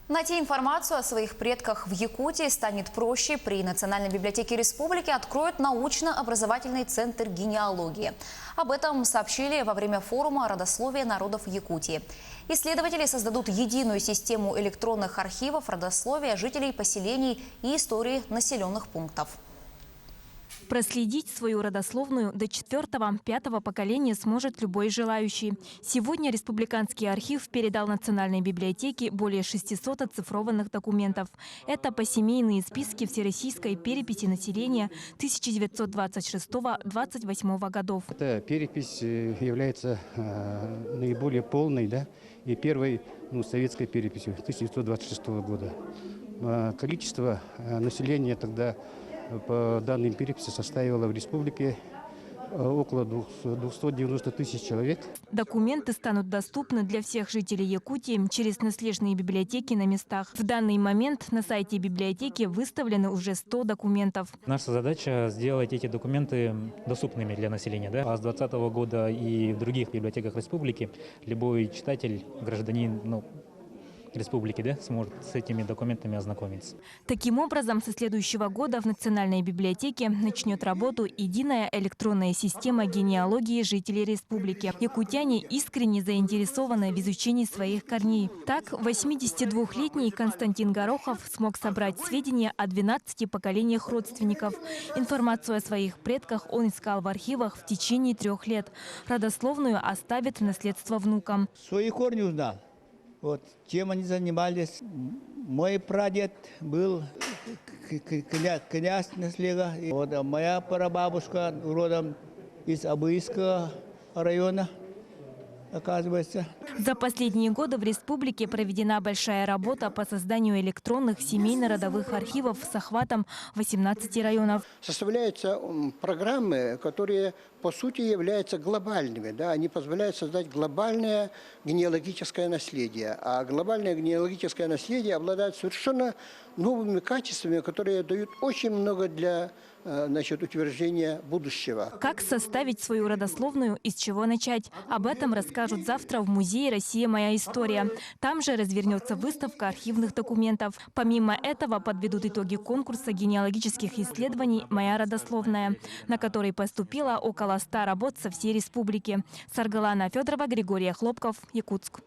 Найти информацию о своих предках в Якутии станет проще. При Национальной библиотеке республики откроют научно-образовательный центр генеалогии. Об этом сообщили во время форума «Родословие народов Якутии». Исследователи создадут единую систему электронных архивов родословия жителей поселений и истории населенных пунктов. Проследить свою родословную до 4-5 поколения сможет любой желающий. Сегодня Республиканский архив передал Национальной библиотеке более 600 оцифрованных документов. Это посемейные списки всероссийской переписи населения 1926-28 годов. Эта перепись является наиболее полной, и первой советской переписью 1926 года. Количество населения тогда по данным переписи составило в республике около 290 тысяч человек. Документы станут доступны для всех жителей Якутии через наследные библиотеки на местах. В данный момент на сайте библиотеки выставлены уже 100 документов. Наша задача сделать эти документы доступными для населения. А с 2020 года и в других библиотеках республики любой читатель, гражданин республики сможет с этими документами ознакомиться. Таким образом, со следующего года в Национальной библиотеке начнет работу единая электронная система генеалогии жителей республики. Якутяне искренне заинтересованы в изучении своих корней. Так, 82-летний Константин Горохов смог собрать сведения о 12 поколениях родственников. Информацию о своих предках он искал в архивах в течение 3 лет. Родословную оставит в наследство внукам. Свои корни узнал. Чем они занимались. Мой прадед был князь наслега. Моя прабабушка родом из Абыйского района, оказывается. За последние годы в республике проведена большая работа по созданию электронных семейно-родовых архивов с охватом 18 районов. Составляются программы, которые по сути являются глобальными. Они позволяют создать глобальное генеалогическое наследие. А глобальное генеалогическое наследие обладает совершенно новыми качествами, которые дают очень много для утверждения будущего. Как составить свою родословную и с чего начать? Об этом расскажут завтра в музее «Россия. Моя история». Там же развернется выставка архивных документов. Помимо этого подведут итоги конкурса генеалогических исследований «Моя родословная», на который поступило около 100 работ со всей республики. Саргалана Федорова, Григорий Хлопков, Якутск.